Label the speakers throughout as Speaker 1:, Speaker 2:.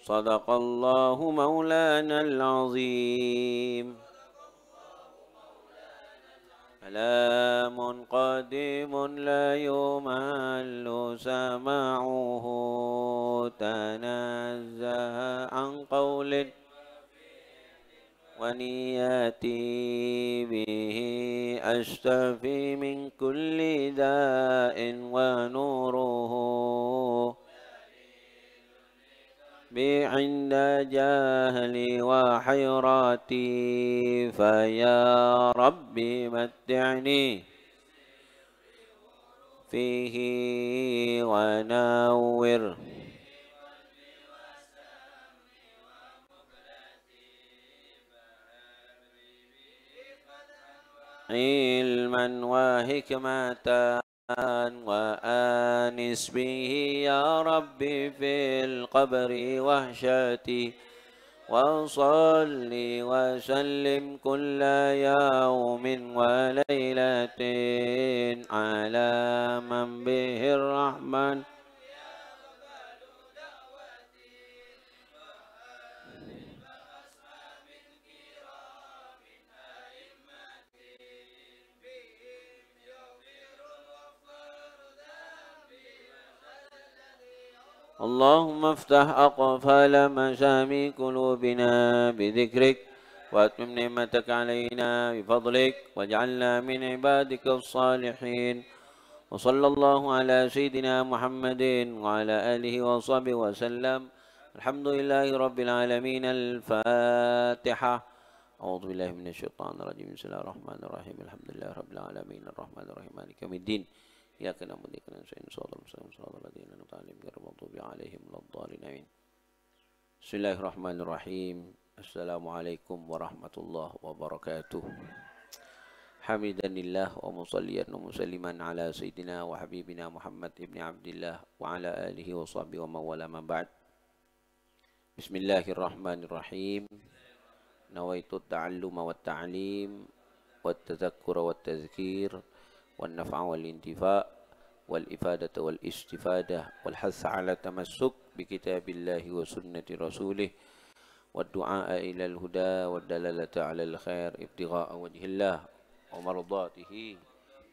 Speaker 1: صدق الله مولانا العظيم. كلام قديم لا يمل سماعه تنزه عن قول ونياتي به أشتفي من كل داء ونوره بي عند جهلي وحيراتي فيا ربي متعني فيه ونور علما وحكمة وآنس به يا ربي في القبر وحشتي وصلي وسلم كل يوم وليلة على من به الرحمن اللهم افتح أقفال مسامي قلوبنا بذكرك وأتمم نعمتك علينا بفضلك واجعلنا من عبادك الصالحين وصلى الله على سيدنا محمد وعلى آله وصحبه وسلم. الحمد لله رب العالمين. الفاتحة. أعوذ بالله من الشيطان الرجيم. بسم الله الرحمن الرحيم. الحمد لله رب العالمين الرحمن الرحيم مالك يوم الدين. إياك نعبد وإياك نستعين صراط المستقيم صراط الذين أنعمت عليهم غير المغضوب عليهم ولا الضالين آمين. بسم الله الرحمن الرحيم. السلام عليكم ورحمة الله وبركاته. حمدنillah wa musalliyan wa musalliman ala sayyidina wa habibina Muhammad ibn Abdillah wa ala alihi wa sahbihi wa mawala ma ba'd. Bismillahirrahmanirrahim. Nawaitu ta'alluma wa ta'lim wa tadhakkura wa tadhkir wa naf'a wal intifa' wal ifadata wal istifadah wal hatha ala tamassuk bi kitabillahi wa sunnati rasulih wa du'a ila al huda wa dalalata ala al khair ibtigha'a wajhillah wa mardatihi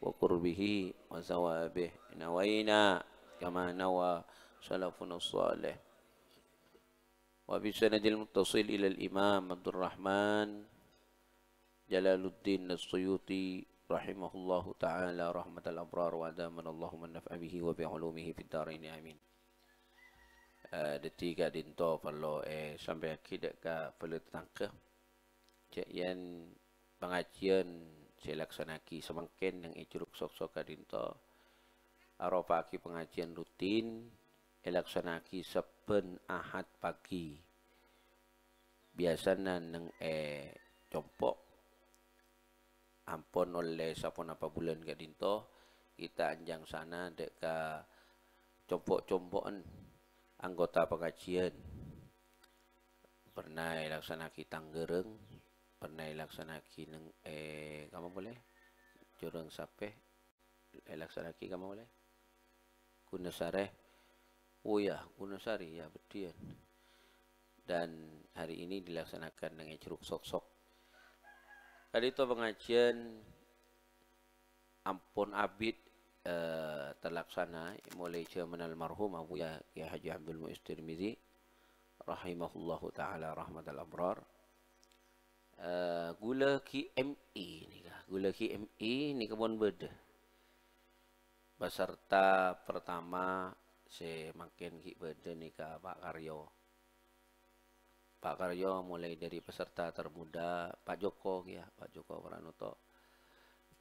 Speaker 1: wa qurbihi wa sawabih. Nawaina kama nawa salafuna salih. Wa bi sanadil muttasil ila al-imam Abdurrahman Jalaluddin As-Suyuti rahimahullahu ta'ala rahmatal abrar wa adaman Allahumma naf'a bihi wa bi ulumihi fid dharain amin. Detik kat dinto perlu sampai akhir ka perlu tangke cek yan pengajian saya laksanaki semakin yang icuruk sok-sok kadinto aropaki pengajian rutin laksanaki saben ahad pagi biasanya neng compok ampun oleh sapon apa bulan kadinto kita anjang sana dek ka compok-compokan anggota pengajian pernah laksanaki Tanggereng pernah laksanaki neng kamu boleh Jurang Sapeh laksanaki kamu boleh Gunasareh. Oh ya Gunasari ya betul. Dan hari ini dilaksanakan dengan Curug Sok-Sok. Tadi itu pengajian ampun abid terlaksana mulai zaman almarhum Abu ya Haji Abdul Mu'izz Tirmizi rahimahullahu taala rahmatal abrar. Gula KME ni kah? Gula KME ni kebun beda. Peserta pertama saya makin ki beda ni kah Pak Karyo. Pak Karyo mulai dari peserta termuda Pak Joko ya, Pak Joko Pranoto.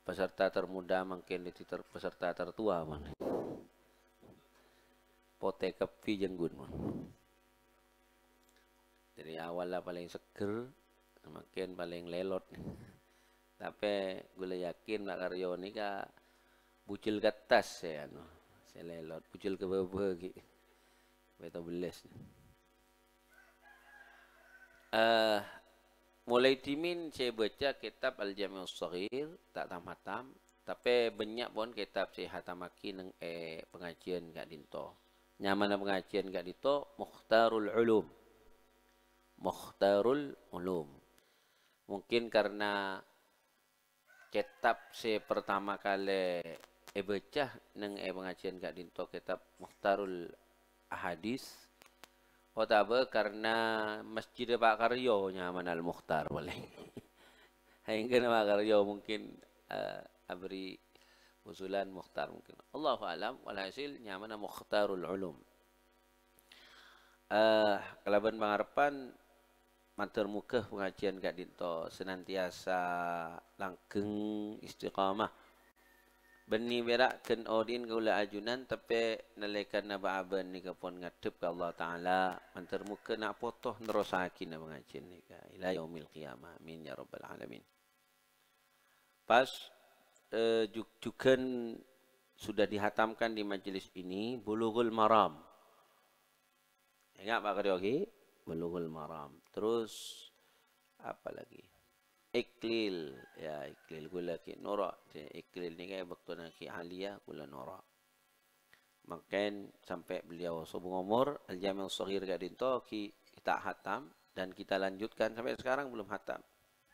Speaker 1: Peserta termuda makin di peserta tertua man. Pote kepi jenggun man. Dari awal lah paling seger makin paling lelot. Tapi gue yakin Pak Karyo ni ka bucil ke atas saya saya lelot bucil ke bawah gitu. Beto beles. Mulai timin saya baca kitab Al-Jami'us Shaghir tak tam-hatam tapi banyak pun kitab saya hatamaki nang pengajian gak dinto. Nyaman pengajian gak dinto Mukhtarul Ulum. Mukhtarul Ulum. Mungkin karena kitab saya pertama kali baca neng pengajian Kak Dinto kitab Mukhtarul Ahadis. Otaba karena Masjid Pak Karyo nyaman Al Mukhtar boleh. Hingga Pak Karyo mungkin abri usulan Mukhtar mungkin. Allahu alam walhasil nyaman Mukhtarul Ulum. Kalaban pangarepan matur muka pengajian Kak Dinto senantiasa langgeng istiqamah. Beni berak ken odin gula ajunan tapi nalekan nabaaban ni kapon ngadep ke Allah Taala mantar muka nak potoh nerosakin na pengajian ni ka ila yaumil qiyamah amin ya rabbal alamin. Pas juga sudah dihatamkan di majelis ini Bulughul Maram. Ingat Pak Kadiogi? Bulughul Maram. Terus apa lagi? Iklil, ya iklil gula ki nora. Iklil ni kayak waktu naki Aliyah gula nora. Makin sampai beliau sebung umur Al-Jami' As-Shaghir Kak Dinto kita hatam dan kita lanjutkan sampai sekarang belum hatam.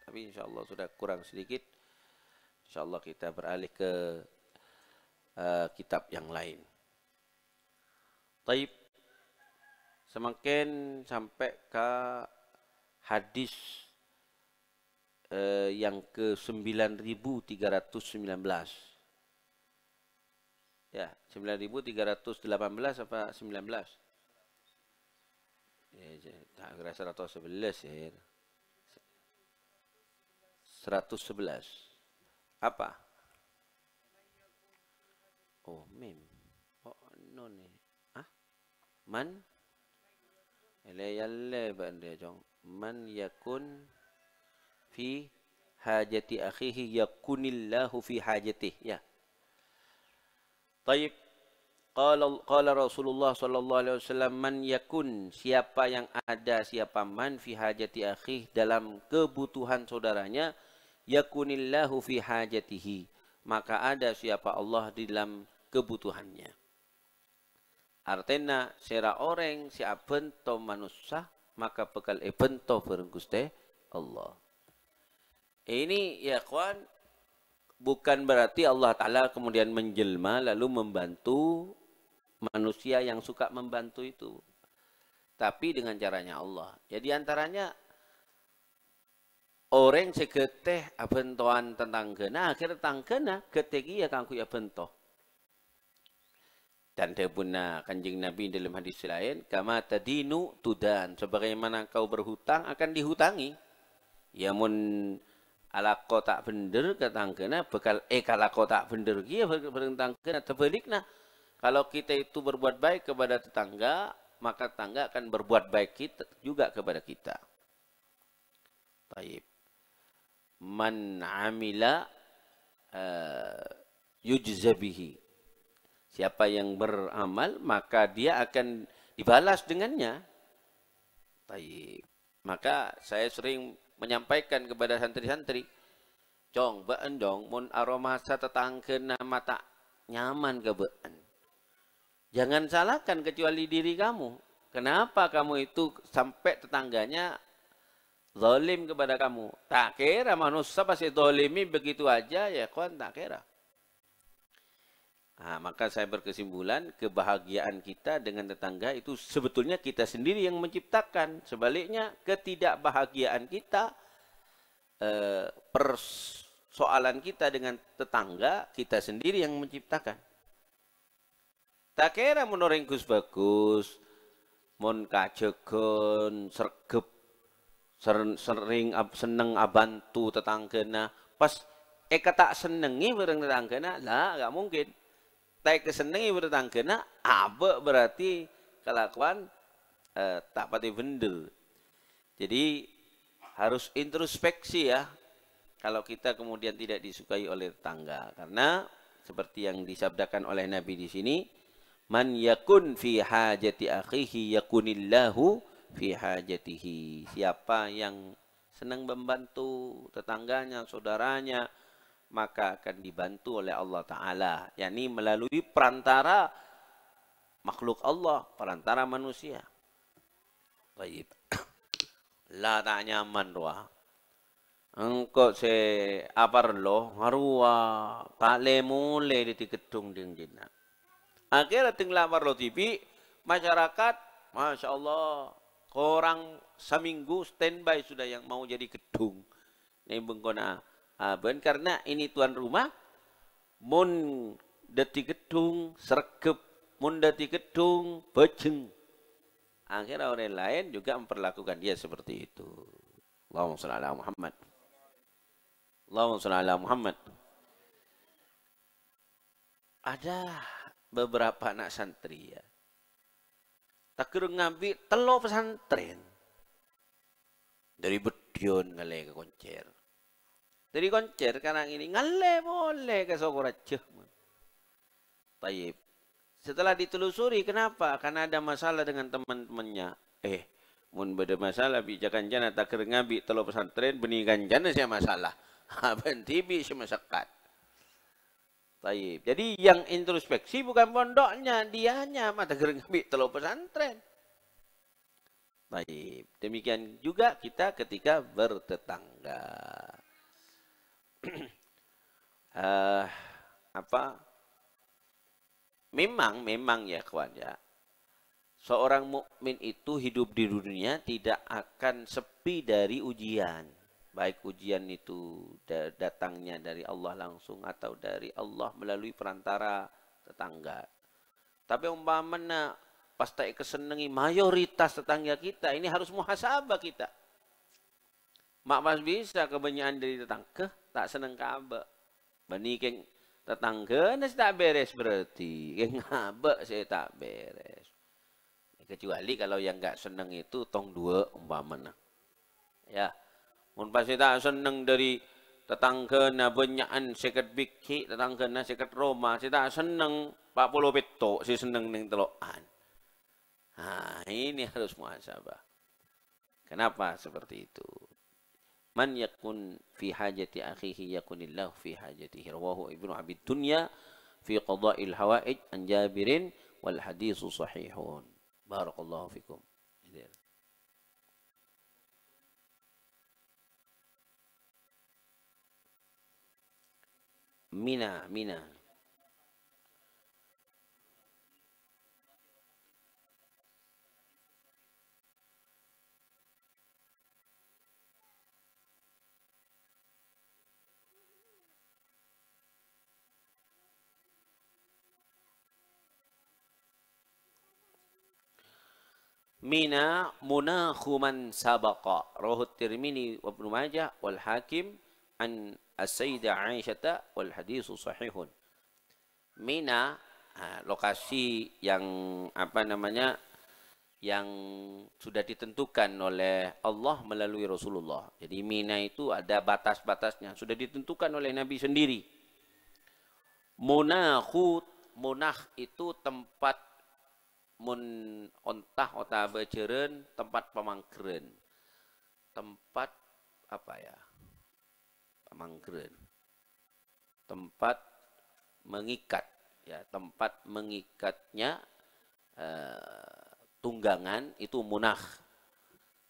Speaker 1: Tapi insyaallah sudah kurang sedikit. Insyaallah kita beralih ke kitab yang lain. Taib semakin sampai ke hadis yang ke 9319. Ya, 9318 apa 19? Ya, tak kira 111 ya. 111. Apa? Oh, mim. Oh, no ni. Ah? Man? Yalle bande jong. Man yakun fi hajati akhihi yakunillahu fi hajatihi. Ya. Taib. Qala Rasulullah sallallahu alaihi wasallam man yakun siapa yang ada siapa man fi hajati akhihi dalam kebutuhan saudaranya yakunillahu fi hajatihi maka ada siapa Allah di dalam kebutuhannya. Artinya sera orang si abento manusia maka bekal ebento bareng Gusti Allah. Ini ya kawan bukan berarti Allah Ta'ala kemudian menjelma lalu membantu manusia yang suka membantu itu. Tapi dengan caranya Allah. Jadi antaranya orang seketeh abentoan tentang kena akhir tentang kena ketegi ya kangku ya bento. Dan debuna kanjeng Nabi dalam hadis lain kama tadinu tudan sebagaimana kau berhutang akan dihutangi. Ya mun ala tak bener ketangkena bekal kalau tak bener dia bertentang kena terbaliknya. Kalau kita itu berbuat baik kepada tetangga maka tetangga akan berbuat baik kita juga kepada kita. Taib. Man amila yujza bihi. Siapa yang beramal maka dia akan dibalas dengannya. Taib. Maka saya sering menyampaikan kepada santri-santri, jong baan jong mun aromasa tetangkeun mata nyaman ke baan. Jangan salahkan kecuali diri kamu. Kenapa kamu itu sampai tetangganya zalim kepada kamu? Tak kira manusia pasti zalimi begitu aja ya kawan tak kira. Nah, maka saya berkesimpulan kebahagiaan kita dengan tetangga itu sebetulnya kita sendiri yang menciptakan. Sebaliknya ketidakbahagiaan kita, persoalan kita dengan tetangga kita sendiri yang menciptakan. Tak kira menoreng bagus, mon kajegon, sergep, sering seneng abantu tetanggana. Pas tak senengi bareng tetanggana, lah gak mungkin. Tak kesenangi bertanggana, apa berarti kelakuan tak pati bener. Jadi harus introspeksi ya. Kalau kita kemudian tidak disukai oleh tetangga, karena seperti yang disabdakan oleh Nabi di sini, man yakun fi hajati akhihi yakunillahu fi hajatihi. Siapa yang senang membantu tetangganya, saudaranya, maka akan dibantu oleh Allah Ta'ala. Yakni melalui perantara makhluk Allah, perantara manusia. Baik. lah tak nyaman doa. Engkau se apa lo harua tak le mule di gedung ding dina. Akhirnya tinggal lo TV masyarakat, masya Allah, orang seminggu standby sudah yang mau jadi gedung. Ini bengkona aben karena ini tuan rumah, mun deti gedung sergep, mun deti gedung bejeng. Akhirnya orang lain juga memperlakukan dia seperti itu. Allahumma shalli ala Muhammad. Allahumma shalli ala Muhammad. Ada beberapa anak santri ya. Tak kira ngambil telo pesantren. Dari bedion ngale ke koncer. Dari koncer karena ini ngale boleh ke Sokorojo. Taib. Setelah ditelusuri kenapa? Karena ada masalah dengan teman-temannya. Mun beda masalah bijakan jana tak kira ngambil telo pesantren benikan jana saya masalah. Bentibi si masakat. Taib. Jadi yang introspeksi bukan pondoknya, dianya mata kering ngambil telo pesantren. Taib. Demikian juga kita ketika bertetangga. Memang ya kawan ya. Seorang mukmin itu hidup di dunia tidak akan sepi dari ujian. Baik ujian itu datangnya dari Allah langsung atau dari Allah melalui perantara tetangga. Tapi umpamanya pas tak kesenangi mayoritas tetangga kita, ini harus muhasabah kita. Mak mas bisa kebanyakan dari tetangga tak seneng kabe. Baniking tetangga nasi tak beres berarti. Ngabe saya tak beres. Kecuali kalau yang nggak seneng itu tong dua umpamanya. Ya. Mun pasti tak seneng dari tetangga na banyakan seket biki, tetangga na seket Roma, si tak seneng 40 petok, si seneng ning telokan. Nah, ini harus muhasabah. Kenapa seperti itu? Man yakun fi hajati akhihi yakunillahu fi hajatihi. Rawahu Ibnu Abi Dunya fi qada'il hawaij an Jabirin wal haditsu sahihun. Barakallahu fikum. Mina. Mina munakhu man sabaqa. Rawahu Tirmidzi wa Ibnu Majah wal Hakim an As-Sayyidah Aisyah wal haditsu sahihun. Mina lokasi yang yang sudah ditentukan oleh Allah melalui Rasulullah. Jadi Mina itu ada batas-batasnya, sudah ditentukan oleh Nabi sendiri. Munah itu tempat mun ontah ota beceren, tempat pemangkeren. Tempat apa ya? Pemangkeren. Tempat mengikat ya, tempat mengikatnya tunggangan itu munah.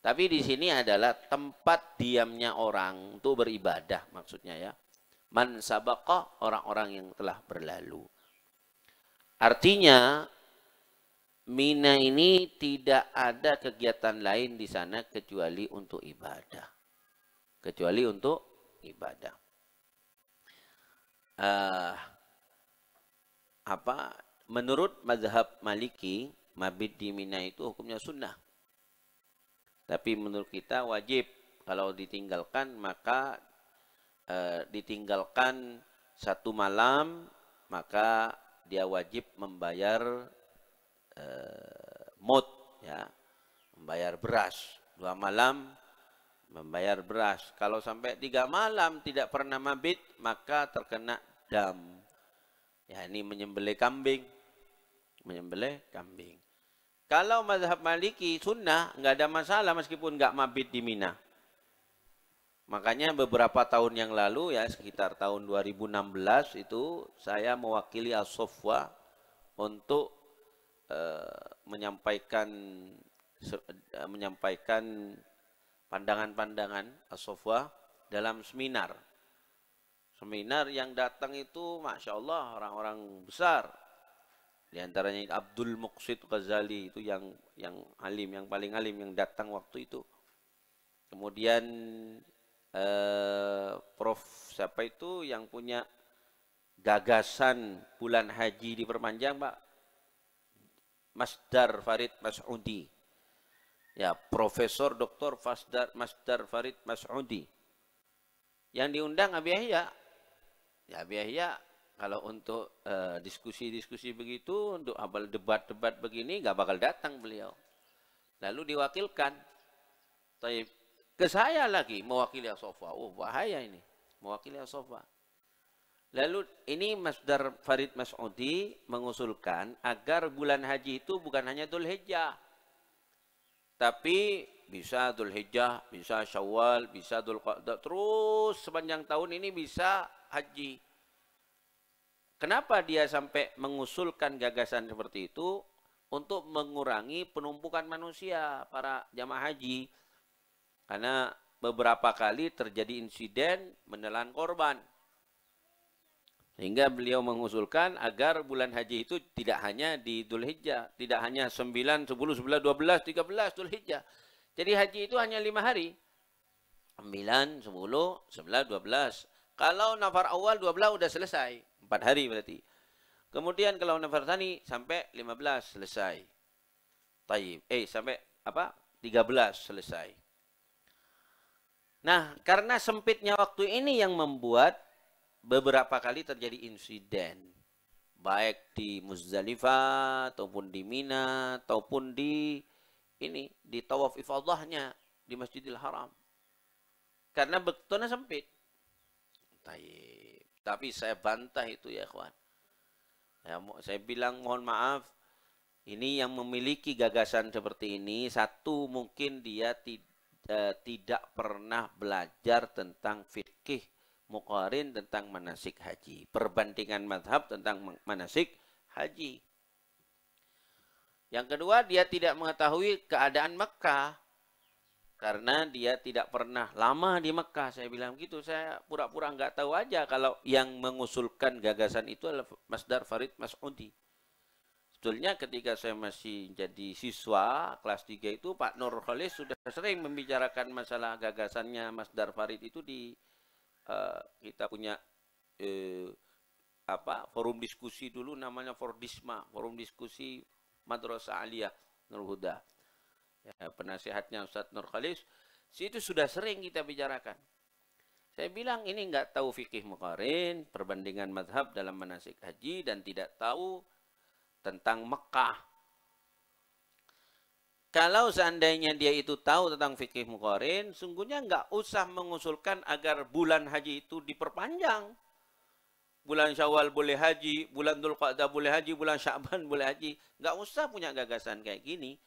Speaker 1: Tapi di sini adalah tempat diamnya orang untuk beribadah maksudnya ya. Man sabaqa, orang-orang yang telah berlalu. Artinya Mina ini tidak ada kegiatan lain di sana kecuali untuk ibadah. Kecuali untuk ibadah. Menurut mazhab Maliki, mabit di Mina itu hukumnya sunnah. Tapi menurut kita wajib. Kalau ditinggalkan maka ditinggalkan satu malam, maka dia wajib membayar mut ya, membayar beras. 2 malam membayar beras. Kalau sampai 3 malam tidak pernah mabit, maka terkena dam. Ya, ini menyembelih kambing. Menyembelih kambing. Kalau mazhab Maliki sunnah, nggak ada masalah meskipun nggak mabit di Mina. Makanya beberapa tahun yang lalu ya, sekitar tahun 2016 itu saya mewakili As-Sofwa untuk menyampaikan pandangan-pandangan as-sofwa dalam seminar. Seminar yang datang itu Masya Allah orang-orang besar. Di antaranya Abdul Muqsid Ghazali itu yang alim, yang paling alim yang datang waktu itu. Kemudian Prof siapa itu yang punya gagasan bulan haji diperpanjang, Pak? Masdar Farid Mas'udi. Ya, Profesor Dr. Masdar Farid Mas'udi. Yang diundang Abi Yahya. Ya, Abi Yahya kalau untuk diskusi-diskusi begitu, untuk abal debat-debat begini, nggak bakal datang beliau. Lalu diwakilkan. Ke saya lagi mewakili as-sofwa. Oh, bahaya ini. Mewakili as-sofwa. Lalu ini Masdar Farid Mas'udi mengusulkan agar bulan haji itu bukan hanya Dzulhijjah. Tapi bisa Dzulhijjah, bisa Syawal, bisa Dzulqa'dah. Terus sepanjang tahun ini bisa haji. Kenapa dia sampai mengusulkan gagasan seperti itu? Untuk mengurangi penumpukan manusia, para jamaah haji. Karena beberapa kali terjadi insiden menelan korban. Sehingga beliau mengusulkan agar bulan haji itu tidak hanya di Dzulhijjah. Tidak hanya 9, 10, 11, 12, 13 Dzulhijjah. Jadi haji itu hanya 5 hari. 9, 10, 11, 12. Kalau nafar awal 12 udah selesai. 4 hari berarti. Kemudian kalau nafar tsani sampai 15 selesai. Taib. Sampai apa? 13 selesai. Nah, karena sempitnya waktu ini yang membuat beberapa kali terjadi insiden. Baik di Muzdalifah, ataupun di Mina, ataupun di tawaf ifadahnya di Masjidil Haram. Karena betulnya sempit. Tapi saya bantah itu ya ikhwan. Saya bilang mohon maaf. Ini yang memiliki gagasan seperti ini. Satu, mungkin dia tidak pernah belajar tentang fikih muqarin tentang manasik haji. Perbandingan madhab tentang manasik haji. Yang kedua, dia tidak mengetahui keadaan Mekah. Karena dia tidak pernah lama di Mekah. Saya bilang gitu. Saya pura-pura nggak tahu aja kalau yang mengusulkan gagasan itu adalah Masdar Farid Mas'udi. Sebetulnya ketika saya masih jadi siswa kelas 3 itu Pak Nur Khalis sudah sering membicarakan masalah gagasannya Masdar Farid itu di kita punya forum diskusi dulu namanya Fordisma, forum diskusi Madrasah Aliyah Nurul Huda. Ya, penasihatnya Ustadz Nur Khalis, situ sudah sering kita bicarakan. Saya bilang ini nggak tahu fikih muqarin, perbandingan madhab dalam manasik haji, dan tidak tahu tentang Mekah. Kalau seandainya dia itu tahu tentang fikih muqarin, sungguhnya nggak usah mengusulkan agar bulan haji itu diperpanjang. Bulan Syawal boleh haji, bulan Dzulqa'dah boleh haji, bulan Sya'ban boleh haji. Nggak usah punya gagasan kayak gini.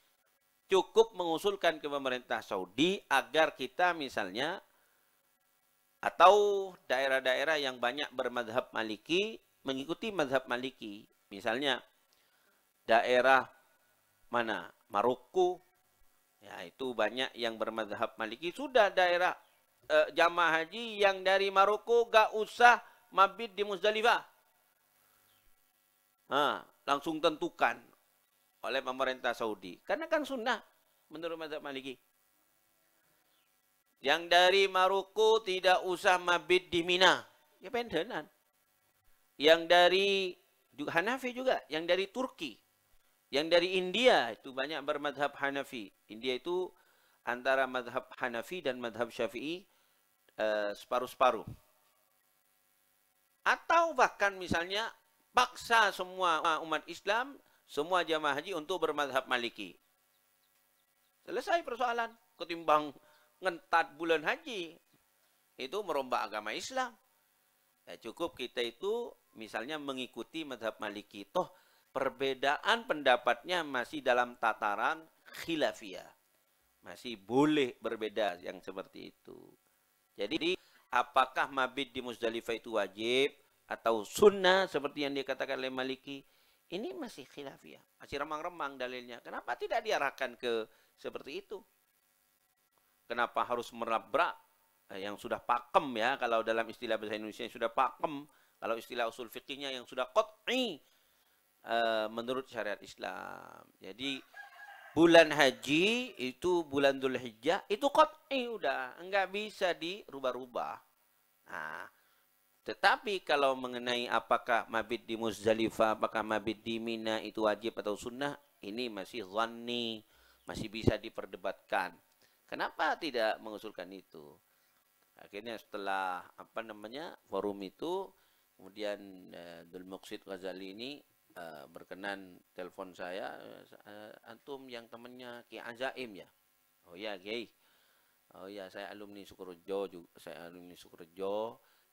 Speaker 1: Cukup mengusulkan ke pemerintah Saudi agar kita misalnya, atau daerah-daerah yang banyak bermadhab Maliki, mengikuti madhab Maliki. Misalnya, daerah mana? Maroko, ya itu banyak yang bermadhab Maliki. Sudah daerah jamaah haji yang dari Maroko gak usah mabit di Muzdalifah. Langsung tentukan oleh pemerintah Saudi. Karena kan sunnah menurut mazhab Maliki. Yang dari Maroko tidak usah mabit di Mina. Ya pendenan. Yang dari Hanafi juga. Yang dari Turki. Yang dari India itu banyak bermadhab Hanafi. India itu antara madhab Hanafi dan madhab Syafi'i separuh-separuh. Atau bahkan misalnya paksa semua umat Islam, semua jamaah haji untuk bermadhab Maliki. Selesai persoalan. Ketimbang ngentat bulan haji, itu merombak agama Islam. Ya, cukup kita itu misalnya mengikuti madhab Maliki. Toh perbedaan pendapatnya masih dalam tataran khilafiyah. Masih boleh berbeda yang seperti itu. Jadi apakah mabit di Muzdalifah itu wajib atau sunnah seperti yang dikatakan oleh Maliki? Ini masih khilafiyah, masih remang-remang dalilnya. Kenapa tidak diarahkan ke seperti itu? kenapa harus merabrak yang sudah pakem ya, kalau dalam istilah bahasa Indonesia yang sudah pakem, kalau istilah usul fikihnya yang sudah qat'i menurut syariat Islam. Jadi bulan haji itu bulan Dzulhijjah itu qat'i udah, enggak bisa dirubah-rubah. Nah, tetapi kalau mengenai apakah mabit di Muzdalifah, apakah mabit di Mina itu wajib atau sunnah, ini masih zanni, masih bisa diperdebatkan. Kenapa tidak mengusulkan itu? Akhirnya setelah forum itu, kemudian Abdul Muqsid Ghazali ini berkenan telepon saya, antum yang temannya Ki Azaim ya? Oh ya, Kiai. Oh ya, saya alumni Sukorejo,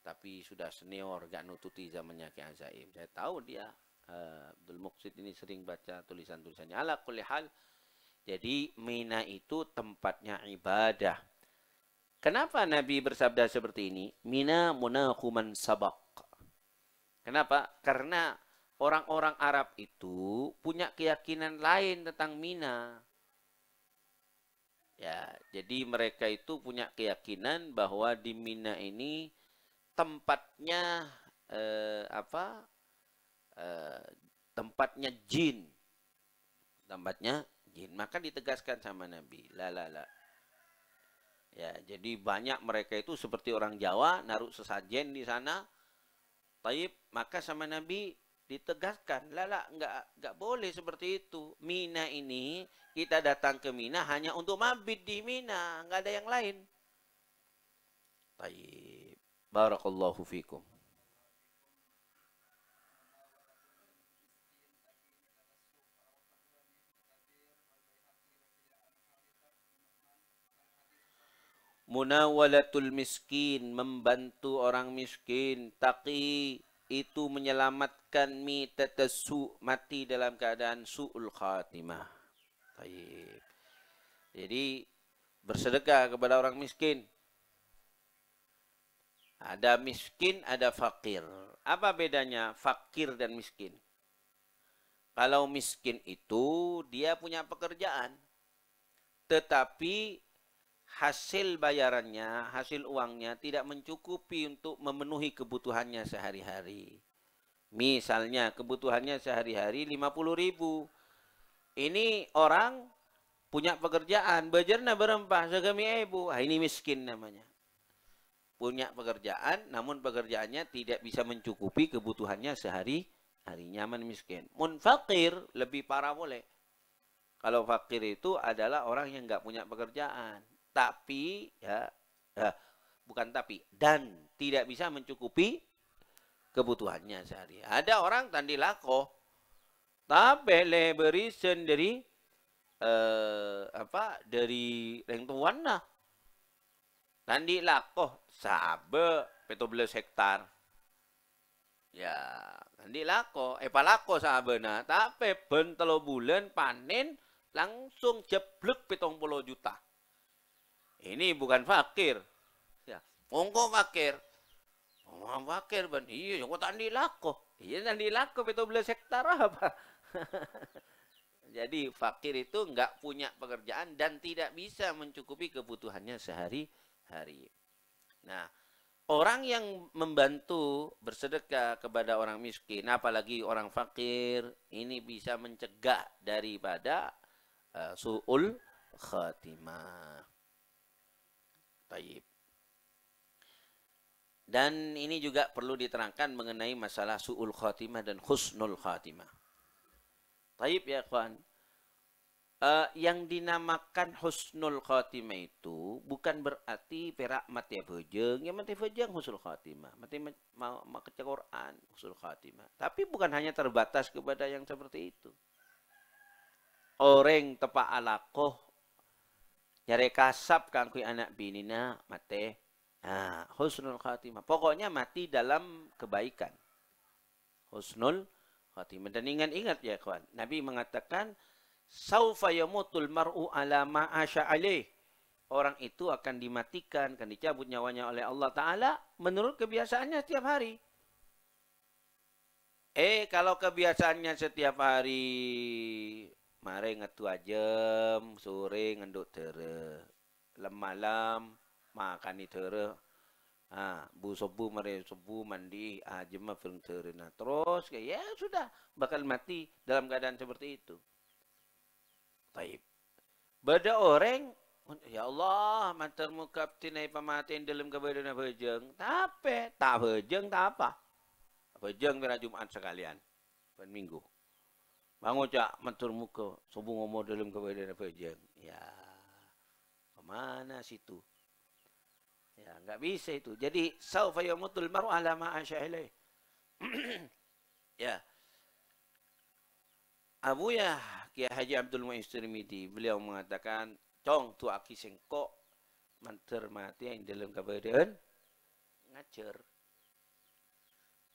Speaker 1: tapi sudah senior, gak nututi zamannya Ki Azaim. Saya tahu dia, Abdul Muqsid ini sering baca tulisan-tulisannya. Ala kulli hal, jadi Mina itu tempatnya ibadah. Kenapa Nabi bersabda seperti ini? Mina munaquman sabak. Kenapa? Karena orang-orang Arab itu punya keyakinan lain tentang Mina. Ya, jadi mereka itu punya keyakinan bahwa di Mina ini tempatnya tempatnya jin. Tempatnya jin. Maka ditegaskan sama Nabi, la. Ya, jadi banyak mereka itu seperti orang Jawa naruh sesajen di sana. Taib, maka sama Nabi ditegaskan, enggak boleh seperti itu. Mina ini kita datang ke Mina hanya untuk mabit di Mina, enggak ada yang lain. Taib. Barakallahu fikum. Munawalatul miskin, membantu orang miskin. Taqi, itu menyelamatkan mitatasu, mati dalam keadaan su'ul khatimah. Baik. Jadi bersedekah kepada orang miskin. Ada miskin, ada fakir. Apa bedanya fakir dan miskin? Kalau miskin itu dia punya pekerjaan, tetapi hasil bayarannya, hasil uangnya tidak mencukupi untuk memenuhi kebutuhannya sehari-hari. Misalnya kebutuhannya sehari-hari 50.000. Ini orang punya pekerjaan, bejerna berempah segami ibu. Ini miskin namanya. Punya pekerjaan, namun pekerjaannya tidak bisa mencukupi kebutuhannya sehari-hari. Nyaman miskin. Mun fakir, lebih parah boleh. Kalau fakir itu adalah orang yang nggak punya pekerjaan. Tapi dan tidak bisa mencukupi kebutuhannya sehari. Ada orang tandi lako, tapi leberi sendiri dari rentuan nah. Tandi lako sabe 17 hektar. Ya, tandi lako, palako sabe nah, tapi ben 3 bulan panen langsung jeblek 70 juta. Ini bukan fakir. Ya, monggo fakir. Oh, fakir ban. Iya, kok tandi lako. Iya, tandi lako 17 hektar apa? Jadi fakir itu enggak punya pekerjaan dan tidak bisa mencukupi kebutuhannya sehari-hari. Nah, orang yang membantu bersedekah kepada orang miskin, apalagi orang fakir, ini bisa mencegah daripada su'ul khatimah. Taib. Dan ini juga perlu diterangkan mengenai masalah su'ul khatimah dan husnul khatimah. Taib ya kawan. Yang dinamakan husnul khatimah itu bukan berarti perak mati bejeng, yang mati bejeng husnul khatimah, mati mau kerja Quran husnul khatimah. Tapi bukan hanya terbatas kepada yang seperti itu. Orang tepa alakoh nyari kasap kangkui anak binina mate. Nah, husnul khatimah. Pokoknya mati dalam kebaikan. Husnul khatimah. Dan ingat-ingat ya kawan. Nabi mengatakan, saufa yamutul mar'u ala ma'asya alaih. Orang itu akan dimatikan, akan dicabut nyawanya oleh Allah Ta'ala menurut kebiasaannya setiap hari. Kalau kebiasaannya setiap hari, mare ngetu ajem, sore ngenduk tere. malam makan itu bu sobu mare sobu mandi jema firng tere. Nah terus kayak ya sudah bakal mati dalam keadaan seperti itu. Baik. Bada orang ya Allah mantar mukap tinai pamatin dalam kebadan bejeng. Tapi tak bejeng tak apa. Bejeng pada Jumat sekalian. Pen minggu. Bangun cak mantar muka sobu ngomong dalam kebadan bejeng. Ya kemana situ? Ya, nggak bisa itu. Jadi, saufa yamutul mar'u ala ma asya'ilai. Ya. Abuya Kiai Haji Abdul Mu'izz Tirmidzi, beliau mengatakan, "Cong tu aki sengkok manter mati yang dalam keadaan ngajar."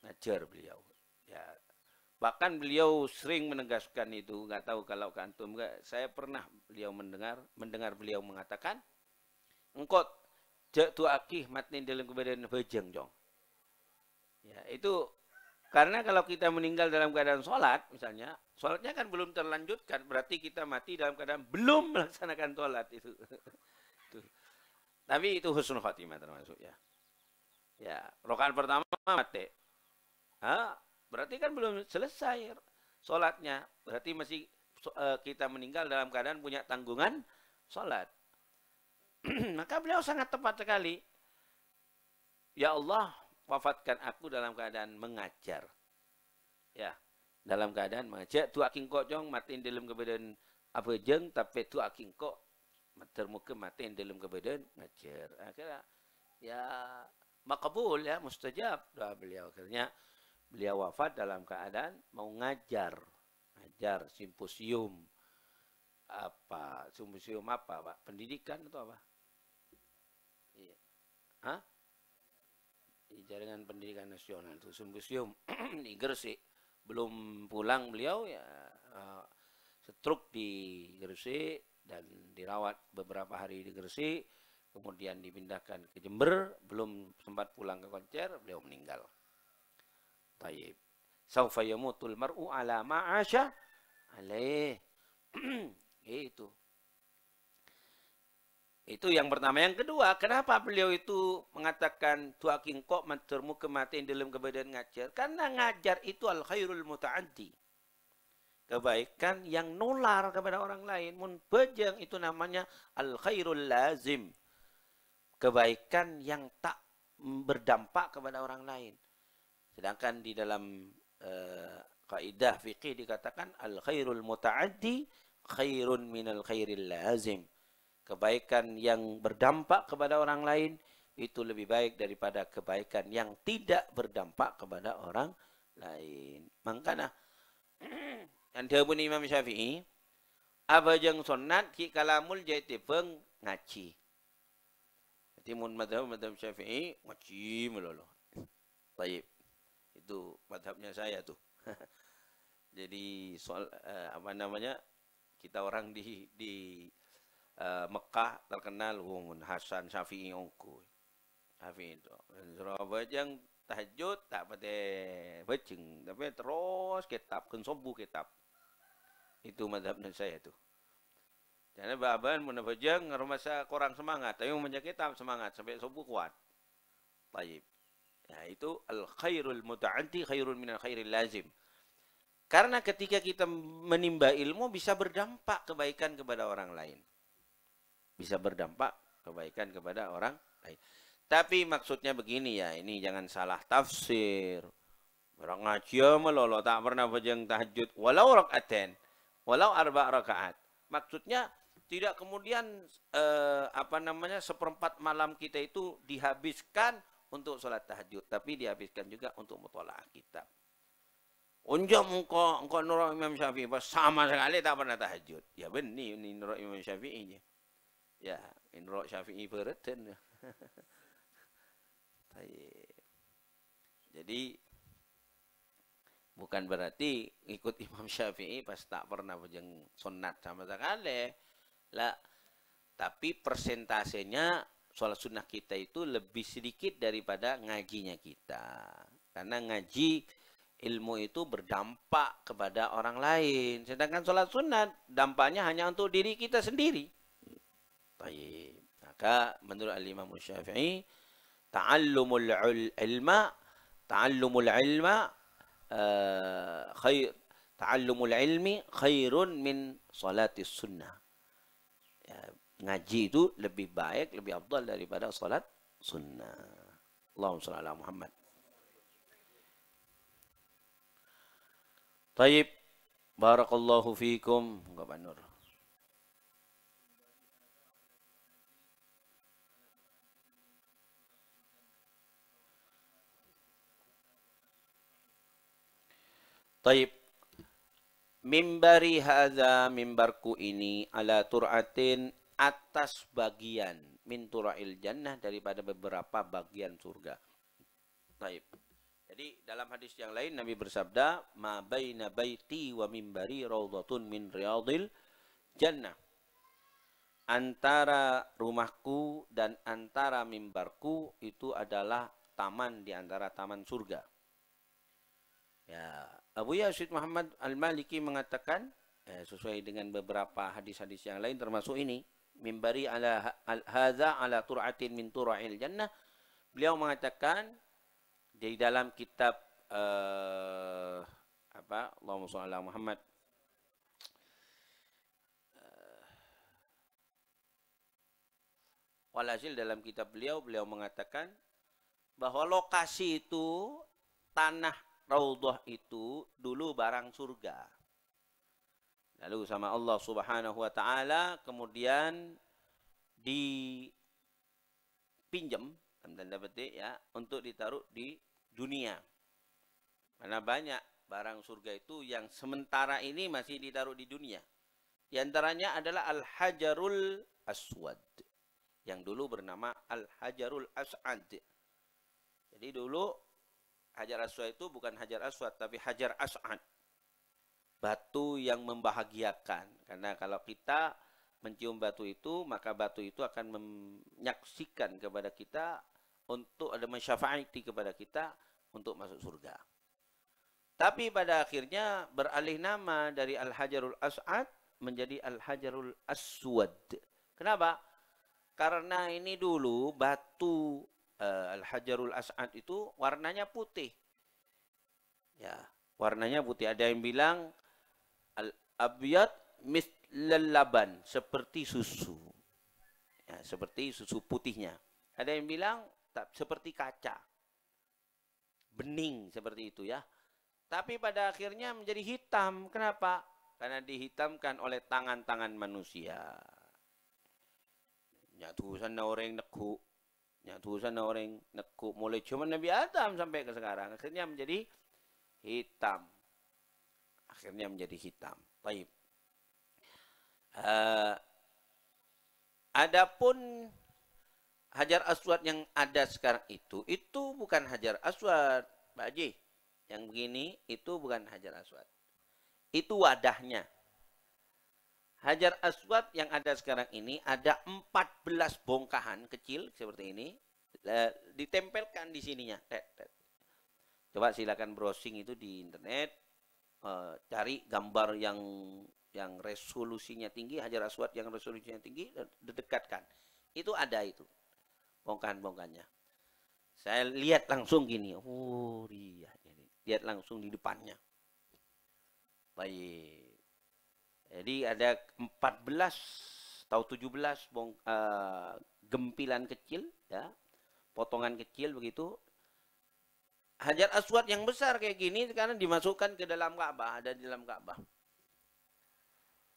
Speaker 1: Ngajar beliau. Ya. Bahkan beliau sering menegaskan itu, nggak tahu kalau kantum enggak. Saya pernah beliau mendengar beliau mengatakan, "Engkau jak tu akih matni dalam keadaan bejeng jong." Ya, itu karena kalau kita meninggal dalam keadaan sholat, misalnya, sholatnya kan belum terlanjutkan, berarti kita mati dalam keadaan belum melaksanakan sholat itu. Tapi itu husnul khatimah termasuk ya. Ya, rakaat pertama mati. Berarti kan belum selesai sholatnya, berarti masih kita meninggal dalam keadaan punya tanggungan sholat. Maka beliau sangat tepat sekali. Ya Allah, wafatkan aku dalam keadaan mengajar. Ya, dalam keadaan mengajar. Tu aking kok jong matiin dalam keadaan apa jeng, tapi tu aking kok termuka matiin dalam keadaan ngajar. Akhirnya ya makbul ya, mustajab doa beliau. Akhirnya beliau wafat dalam keadaan mau ngajar simposium apa Pak? Pendidikan atau apa? Jaringan Pendidikan Nasional itu simposium di Gresik. Belum pulang beliau ya stroke di Gresik dan dirawat beberapa hari di Gresik, kemudian dipindahkan ke Jember, belum sempat pulang ke koncer, beliau meninggal. Tayyib. Saufa yamutul mar'u ala ma'asya alaih. Itu yang pertama. Yang kedua, kenapa beliau itu mengatakan tuaking kok manturmu kematian dalam keadaan ngajar? Karena ngajar itu al khairul muta'addi. Kebaikan yang nular kepada orang lain. Mun bejeng itu namanya al khairul lazim. Kebaikan yang tak berdampak kepada orang lain. Sedangkan di dalam kaidah fikih dikatakan al khairul muta'addi khairun minal khairil lazim. Kebaikan yang berdampak kepada orang lain itu lebih baik daripada kebaikan yang tidak berdampak kepada orang lain. Makanya yang dihubun Imam Syafi'i, abajang sunat ki kalamul jaitipeng ngaji. Jadi mun madhab Syafi'i ngaji melulu. Baik. Itu madhabnya saya tuh. Jadi soal apa namanya, kita orang di Mekah terkenal Hasan Syafi'i ongku. Syafi'i itu. Surabaya yang tahajud tak pada bacing, tapi terus kitab, kensobu kitab. Itu madhabnya saya tuh. Jadi baban mun bajang ngarumasa kurang semangat, tapi mun kitab semangat sampai subuh kuat. Baik. Ya, itu al khairul muta'addi khairun minal khairil lazim. Karena ketika kita menimba ilmu bisa berdampak kebaikan kepada orang lain. Bisa berdampak kebaikan kepada orang lain. Tapi maksudnya begini ya, ini jangan salah tafsir. Orang ngaji melolo tak pernah bajang tahajud walau rakaatain, walau 4 rakaat. Maksudnya tidak kemudian seperempat malam kita itu dihabiskan untuk sholat tahajud, tapi dihabiskan juga untuk mutola'ah kitab. Unjam engkau nurut Imam Syafi'i sama sekali tak pernah tahajud. Ya benar ini nurut Imam Syafi'i. Ya, nurut Syafi'i bereten. Jadi bukan berarti ikut Imam Syafi'i pas tak pernah bajang sunat sama sekali. Lah, tapi persentasenya sholat sunnah kita itu lebih sedikit daripada ngajinya kita. Karena ngaji ilmu itu berdampak kepada orang lain. Sedangkan sholat sunnah dampaknya hanya untuk diri kita sendiri. Nah, Maka menurut Al-Imam Syafi'i, ta'allumul ilma khair ta'allumul ilmi khairun min salatis sunnah. Ya, ngaji itu lebih baik, lebih afdal daripada salat sunnah. Allahumma shalli ala Muhammad. Taib, barakallahu fiikum. Enggak Nur. Taib. Mimbari hadza, mimbarku ini ala tur'atin, atas bagian min tura'il jannah, daripada beberapa bagian surga. Taib. Jadi dalam hadis yang lain Nabi bersabda, ma baina baiti wa mimbari raudhatun min riyadil jannah. Antara rumahku dan antara mimbarku itu adalah taman di antara taman surga. Ya, Abu Yazid Muhammad Al-Maliki mengatakan, sesuai dengan beberapa hadis-hadis yang lain termasuk ini, mimbari ala hadza ala tur'atin min tura'il jannah. Beliau mengatakan di dalam kitab Allahumma shalli ala Muhammad, walhasil dalam kitab beliau mengatakan bahwa lokasi itu, tanah Raudhah itu dulu barang surga. Lalu sama Allah Subhanahu wa taala kemudian dipinjam dalam tanda petik ya, untuk ditaruh di dunia. Karena banyak barang surga itu yang sementara ini masih ditaruh di dunia. Di antaranya adalah Al-Hajarul Aswad, yang dulu bernama Al-Hajarul As'ad. Jadi dulu Hajar Aswad itu bukan Hajar Aswad, tapi Hajar As'ad. Batu yang membahagiakan. Karena kalau kita mencium batu itu, maka batu itu akan menyaksikan kepada kita untuk ada mensyafaati kepada kita untuk masuk surga. Tapi pada akhirnya beralih nama dari Al-Hajarul As'ad menjadi Al-Hajarul Aswad. Kenapa? Karena ini dulu batu Al-Hajarul As'ad itu warnanya putih. Ya, warnanya putih. Ada yang bilang al-abyad mislal laban, seperti susu. Ya, seperti susu putihnya. Ada yang bilang seperti kaca. Bening seperti itu ya. Tapi pada akhirnya menjadi hitam. Kenapa? Karena dihitamkan oleh tangan-tangan manusia. Nyatusan orang nekuk. Nyatusan orang nekuk. Mulai cuma Nabi Adam sampai ke sekarang. Akhirnya menjadi hitam. Akhirnya menjadi hitam. Baik. Adapun Hajar Aswad yang ada sekarang itu bukan Hajar Aswad, Pak Haji. Yang begini, itu bukan Hajar Aswad. Itu wadahnya. Hajar Aswad yang ada sekarang ini ada 14 bongkahan kecil seperti ini. Ditempelkan di sininya. Coba silakan browsing itu di internet. Cari gambar yang resolusinya tinggi, Hajar Aswad yang resolusinya tinggi, dekatkan. Itu ada itu. Bongkahan-bongkahannya. Saya lihat langsung gini. Oh, iya. Lihat langsung di depannya. Baik. Jadi ada 14 atau 17 gempilan kecil, ya, potongan kecil begitu. Hajar Aswad yang besar kayak gini sekarang dimasukkan ke dalam Ka'bah, ada di dalam Ka'bah.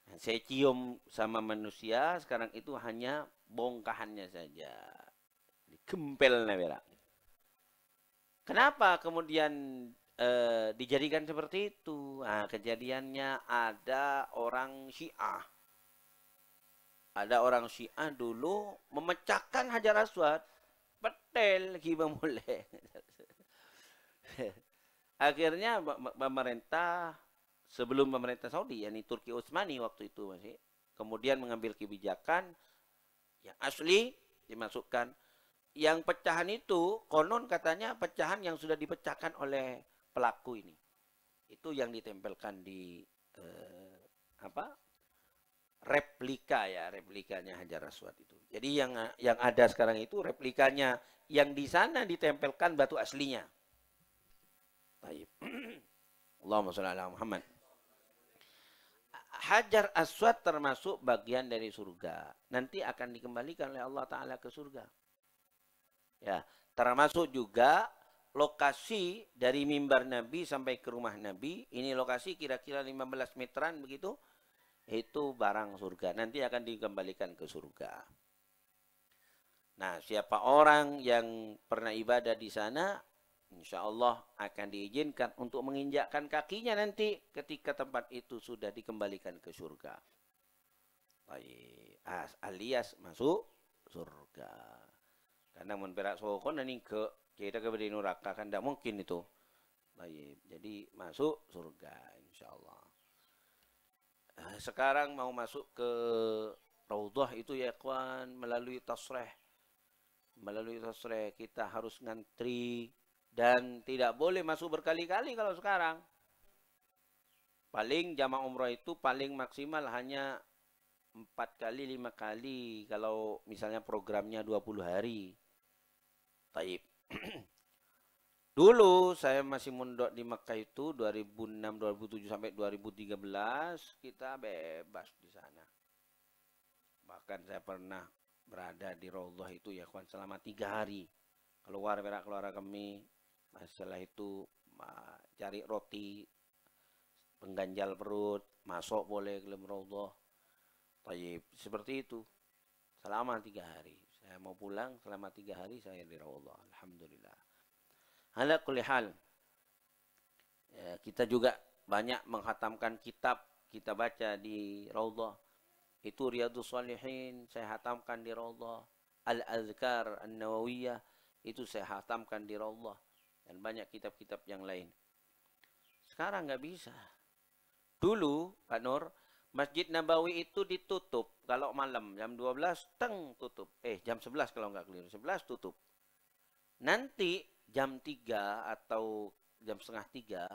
Speaker 1: Nah, saya cium sama manusia sekarang itu hanya bongkahannya saja. Digempel nevera. Kenapa kemudian dijadikan seperti itu? Nah, kejadiannya ada orang Syiah. Ada orang Syiah dulu memecahkan Hajar Aswad. Petel lagi mulai. Akhirnya pemerintah, sebelum pemerintah Saudi, yakni Turki Utsmani waktu itu masih, kemudian mengambil kebijakan yang asli dimasukkan. Yang pecahan itu konon katanya pecahan yang sudah dipecahkan oleh pelaku ini. Itu yang ditempelkan di replika ya, replikanya Hajar Aswad itu. Jadi yang ada sekarang itu replikanya, yang di sana ditempelkan batu aslinya. Baik. Allahumma sholli ala Muhammad. Hajar Aswad termasuk bagian dari surga. Nanti akan dikembalikan oleh Allah Ta'ala ke surga. Ya, termasuk juga lokasi dari mimbar Nabi sampai ke rumah Nabi. Ini lokasi kira-kira 15 meteran begitu. Itu barang surga. Nanti akan dikembalikan ke surga. Nah, siapa orang yang pernah ibadah di sana, insya Allah akan diizinkan untuk menginjakkan kakinya nanti ketika tempat itu sudah dikembalikan ke surga. Alias masuk surga. Karena menperak sokon dan ke kita kepada neraka kan tidak mungkin itu. Baik, jadi masuk surga insya Allah. Sekarang mau masuk ke Raudhah itu ya kawan, melalui tasreh. Melalui tasreh kita harus ngantri dan tidak boleh masuk berkali-kali kalau sekarang. Paling jamaah umrah itu paling maksimal hanya 4 kali, 5 kali kalau misalnya programnya 20 hari. Taib. Dulu saya masih mondok di Makkah itu 2006, 2007 sampai 2013 kita bebas di sana. Bahkan saya pernah berada di Raudhah itu ya kawan selama 3 hari. Keluar kami, setelah itu cari roti, pengganjal perut, masuk boleh ke Raudhah. Taib, seperti itu. Selama 3 hari. Saya mau pulang selama 3 hari saya di Raudhah. Alhamdulillah. Ala kulli hal. Ya, kita juga banyak menghatamkan kitab kita baca di Raudhah. Itu Riyadhus Shalihin saya hatamkan di Raudhah. Al-Azkar An-Nawawiyah itu saya hatamkan di Raudhah. Dan banyak kitab-kitab yang lain. Sekarang nggak bisa. Dulu, Pak Nur, Masjid Nabawi itu ditutup kalau malam. Jam 12, tutup. Jam 11 kalau nggak keliru. 11 tutup. Nanti jam 3 atau jam setengah 3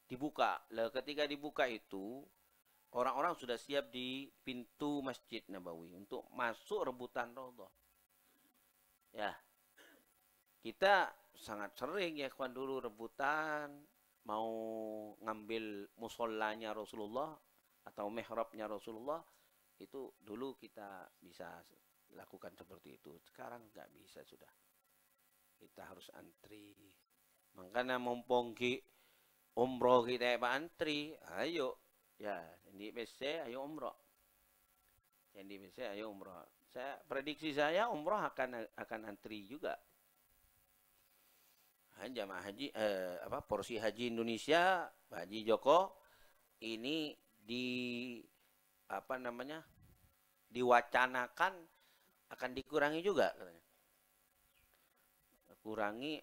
Speaker 1: dibuka. Ketika dibuka itu, orang-orang sudah siap di pintu Masjid Nabawi untuk masuk rebutan Raudhah. Ya, kita sangat sering ya kawan dulu rebutan mau ngambil musolanya Rasulullah atau mihrabnya Rasulullah, itu dulu kita bisa lakukan seperti itu. Sekarang nggak bisa sudah. Kita harus antri. Makanya mumpung umroh kita antri, ayo ya di BC ayo umroh. Yang di BC ayo umroh. Prediksi saya umroh akan antri juga. Jamaah haji porsi haji Indonesia, Haji Joko ini diwacanakan akan dikurangi juga katanya.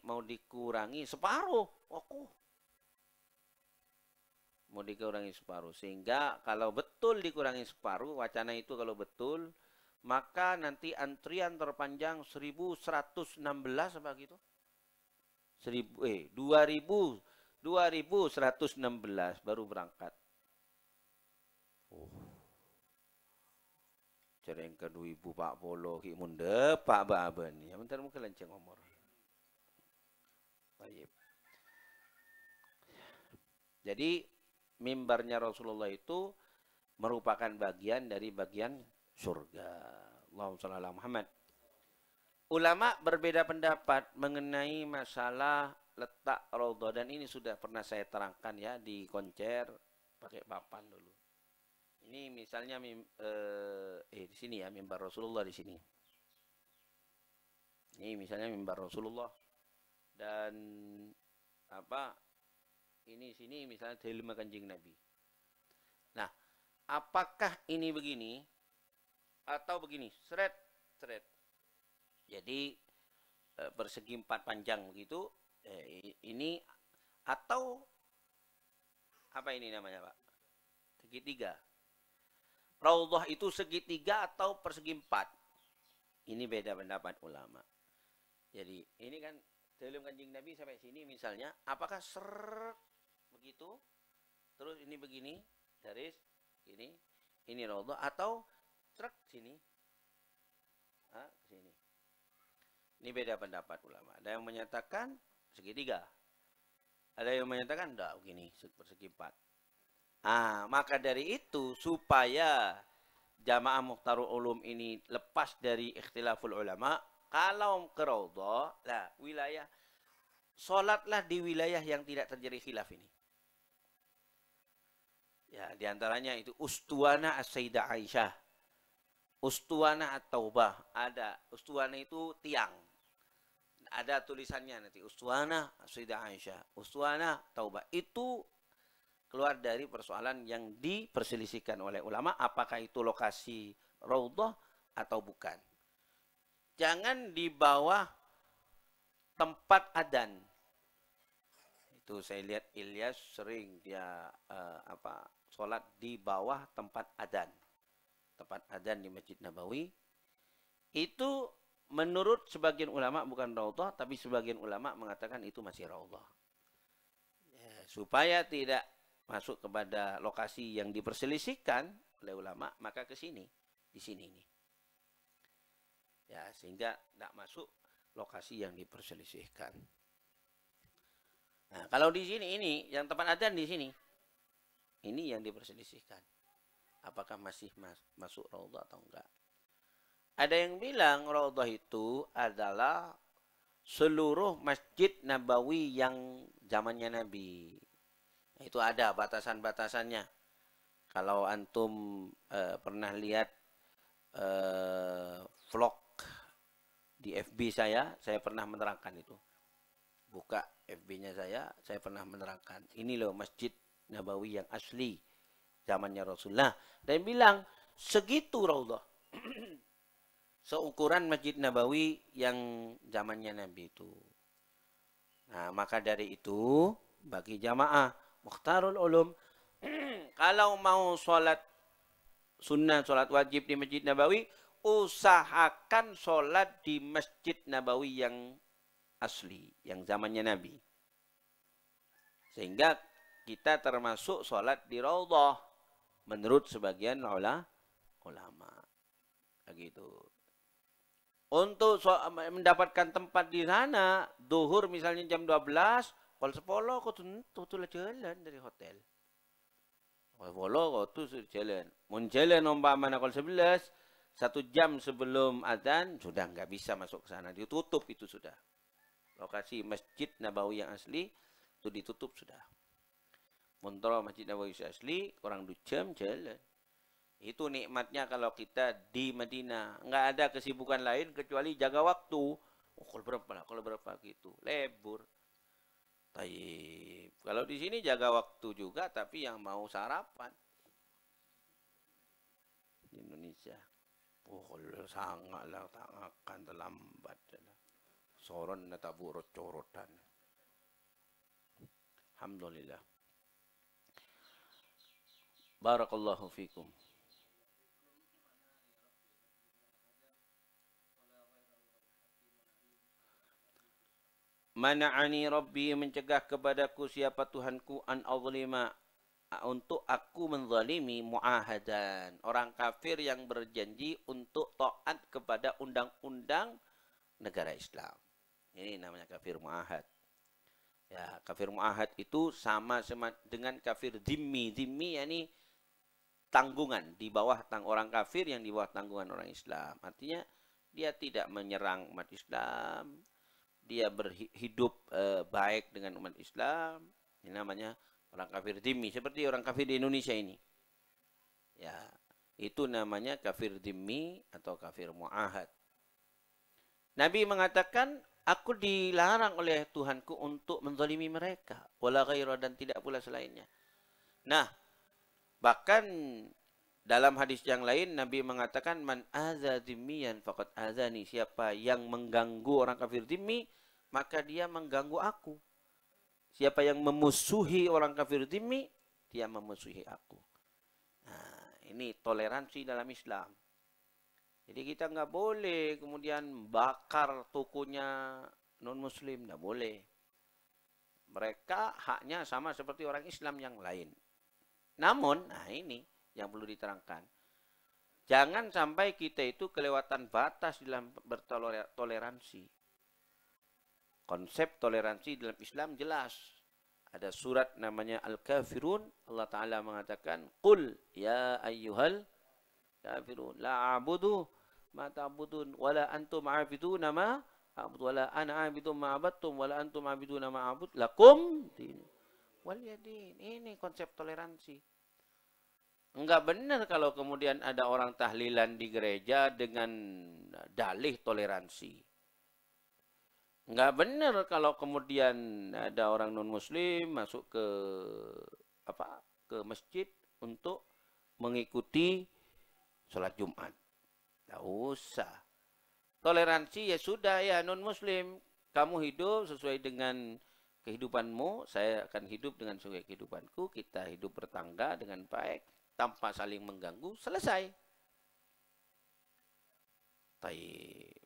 Speaker 1: Mau dikurangi separuh. Mau dikurangi separuh. Sehingga kalau betul dikurangi separuh, wacana itu kalau betul, maka nanti antrian terpanjang 1116 apa gitu. 2116 baru berangkat. Cereng ke 2040 ki munde Pak Baben. Ya bentar mungkin lanceng umur. Baik. Jadi mimbarnya Rasulullah itu merupakan bagian dari bagian surga. Allahumma shalli ala Muhammad. Ulama berbeda pendapat mengenai masalah letak Raudhah, dan ini sudah pernah saya terangkan ya di koncer pakai papan dulu. Ini misalnya di sini ya mimbar Rasulullah di sini. Ini misalnya mimbar Rasulullah dan ini sini misalnya delima Kanjeng Nabi. Nah, apakah ini begini atau begini? Seret. Jadi persegi 4 panjang begitu. Ini atau apa ini namanya, Pak? Segitiga. Raudhah itu segitiga atau persegi 4? Ini beda pendapat ulama. Jadi ini kan dalam Kanjeng Nabi sampai sini misalnya, apakah seret begitu? Terus ini begini, garis ini Raudhah atau truk sini. ke sini. Ini beda pendapat ulama. Ada yang menyatakan segitiga. Ada yang menyatakan enggak begini, persegi 4. Maka dari itu supaya jamaah Mukhtarul Ulum ini lepas dari ikhtilaful ulama, kalau ke Raudhah, lah wilayah salatlah di wilayah yang tidak terjadi khilaf ini. Ya, diantaranya itu Ustuwana As-Sayyidah Aisyah. Ustuwana At-Taubah. Ada. Ustuwana itu tiang. Ada tulisannya nanti. Ustuwana As-Sayyidah Aisyah. Ustuwana Taubah. Itu keluar dari persoalan yang diperselisihkan oleh ulama. Apakah itu lokasi Raudhah atau bukan. Jangan di bawah tempat adzan. Itu saya lihat Ilyas sering dia sholat di bawah tempat adzan. Tempat adzan di Masjid Nabawi. Itu menurut sebagian ulama bukan Raudhah, tapi sebagian ulama mengatakan itu masih Raudhah. Ya, supaya tidak masuk kepada lokasi yang diperselisihkan oleh ulama, maka ke sini, di sini nih. Ya, sehingga tidak masuk lokasi yang diperselisihkan. Nah, kalau di sini ini yang tempat adzan di sini. Ini yang diperselisihkan. Apakah masih masuk Raudhah atau enggak? Ada yang bilang Raudhah itu adalah seluruh Masjid Nabawi yang zamannya Nabi. Nah, itu ada batasan-batasannya. Kalau antum pernah lihat vlog di FB saya pernah menerangkan itu. Buka FB-nya saya pernah menerangkan. Ini loh Masjid Nabawi yang asli zamannya Rasulullah. Dan bilang segitu Raudhah. Seukuran Masjid Nabawi yang zamannya Nabi itu. Nah, maka dari itu bagi jamaah Mukhtarul Ulum kalau mau sholat sunnah, sholat wajib di Masjid Nabawi, usahakan sholat di Masjid Nabawi yang asli, yang zamannya Nabi. Sehingga kita termasuk sholat di Raudhah menurut sebagian ulama. Begitu. Untuk mendapatkan tempat di sana, duhur misalnya jam 12, kalau 10 kau tuh jalan dari hotel. Kalau kau tuh jalan. Mun jalan umpamanya kalau 11, 1 jam sebelum adzan sudah nggak bisa masuk ke sana, ditutup itu sudah. Lokasi Masjid Nabawi yang asli itu ditutup sudah. Montro Masjid Nabawi asli, kurang 2 jam jalan. Itu nikmatnya kalau kita di Madinah. Nggak ada kesibukan lain kecuali jaga waktu. Kalau berapa gitu. Lebur. Taib. Kalau di sini jaga waktu juga, tapi yang mau sarapan. Di Indonesia. Sangat lah, tak akan terlambat. Soron na taburot corotan. Alhamdulillah. Barakallahu fikum. Mana'ani Rabbi, mencegah kepadaku siapa Tuhanku an azlima, untuk aku menzalimi muahadan, orang kafir yang berjanji untuk taat kepada undang-undang negara Islam. Ini namanya kafir muahad. Ya, kafir muahad itu sama dengan kafir dhimmi. Dhimmi yakni tanggungan di bawah orang kafir yang di bawah tanggungan orang Islam. Artinya dia tidak menyerang umat Islam. Dia berhidup baik dengan umat Islam. Ini namanya orang kafir dhimmi. Seperti orang kafir di Indonesia ini. Ya, itu namanya kafir dhimmi atau kafir mu'ahad. Nabi mengatakan, aku dilarang oleh Tuhanku untuk menzalimi mereka. Wala ghaira, dan tidak pula selainnya. Nah, bahkan dalam hadis yang lain Nabi mengatakan man aza dhimmiyan faqad azani, siapa yang mengganggu orang kafir dhimmi maka dia mengganggu aku. Siapa yang memusuhi orang kafir dhimmi dia memusuhi aku. Nah, ini toleransi dalam Islam. Jadi kita nggak boleh kemudian bakar tokonya non muslim, nggak boleh. Mereka haknya sama seperti orang Islam yang lain. Namun, nah ini yang perlu diterangkan. Jangan sampai kita itu kelewatan batas dalam bertoleransi. Konsep toleransi dalam Islam jelas. Ada surat namanya Al-Kafirun. Allah Ta'ala mengatakan, Qul ya ayyuhal kafirun. La a'budu ma ta'budun. Wala antum a'biduna ma a'budu. Wala ana a'bidu ma a'badtum. Wala antum a'biduna ma a'bud. Lakum din. Waliyadin. Ini konsep toleransi. Enggak benar kalau kemudian ada orang tahlilan di gereja dengan dalih toleransi. Enggak benar kalau kemudian ada orang non-muslim masuk ke masjid untuk mengikuti sholat Jumat. Tidak usah. Toleransi ya sudah ya non-muslim. Kamu hidup sesuai dengan kehidupanmu, saya akan hidup dengan sesuai kehidupanku. Kita hidup bertangga dengan baik, tanpa saling mengganggu, selesai. Baik.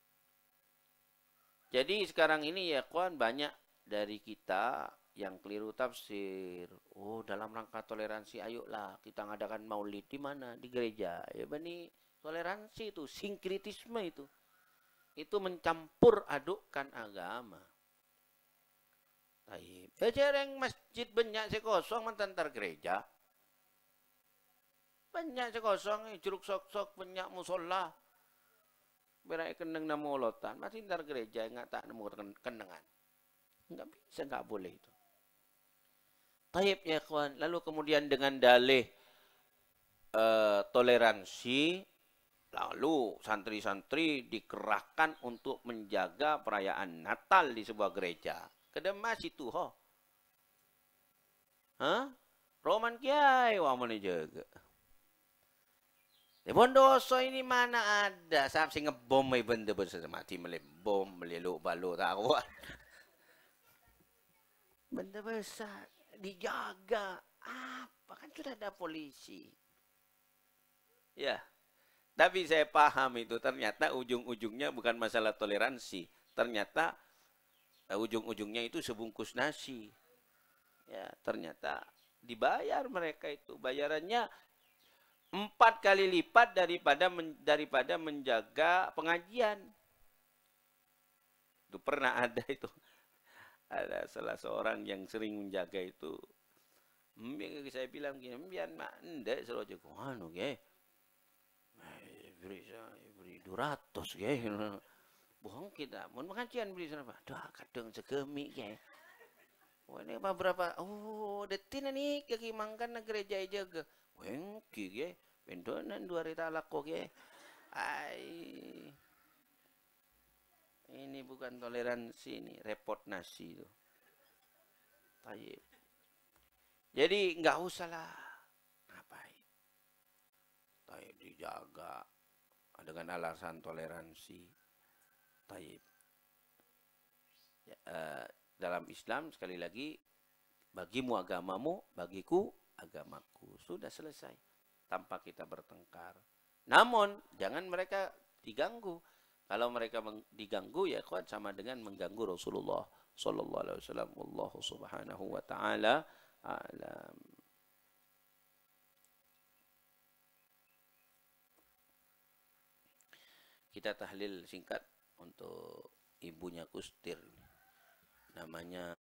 Speaker 1: Jadi sekarang ini ya kawan, banyak dari kita yang keliru tafsir. Oh, dalam rangka toleransi, ayolah kita ngadakan maulid di mana? Di gereja. Ya bani, toleransi itu, sinkritisme itu. Itu mencampur adukkan agama. Baik. Jarang masjid banyak sekosong mentantar gereja. Banyak sekosong, jeruk sok-sok, banyak musola. Berai kendeng na molotan, masih ntar gereja nggak tak nemu kendengan, nggak bisa, nggak boleh itu. Taib ya kawan. Lalu kemudian dengan dalih toleransi, lalu santri-santri dikerahkan untuk menjaga perayaan Natal di sebuah gereja. Kedemas itu, Roman kiai, wah mana jaga. Bondoso ini mana ada sampai ngebom mai benda besar mati melebom meleluk baluk tak kuat. Benda besar dijaga apa kan sudah ada polisi. Ya. Tapi saya paham itu ternyata ujung-ujungnya bukan masalah toleransi. Ternyata ujung-ujungnya itu sebungkus nasi. Ya, ternyata dibayar mereka itu. Bayarannya 4 kali lipat daripada menjaga pengajian. Itu pernah ada itu. Ada salah seorang yang sering menjaga itu. Saya bilang gini, biar mak ndek serojo anu ge. Beri 200 ge. Bohong kita. Mun pengajian beli berapa? Dah kadang segemi ge. Oh, ini berapa? Oh, detin nih kaki mangkan gereja jaga. Wengki ge, pendonan 2 rita lako ge. Ai. Ini bukan toleransi, ini repot nasi itu. Tayyib. Jadi enggak usahlah. Ngapain? Tayyib dijaga dengan alasan toleransi. Tayyib. Ya, dalam Islam sekali lagi, bagimu agamamu, bagiku agamaku. Sudah selesai. Tanpa kita bertengkar. Namun, jangan mereka diganggu. Kalau mereka diganggu, ya kawan, sama dengan mengganggu Rasulullah sallallahu alaihi wasallam. Wallahu subhanahu wa ta'ala a'lam. Kita tahlil singkat untuk ibunya Kustir. Namanya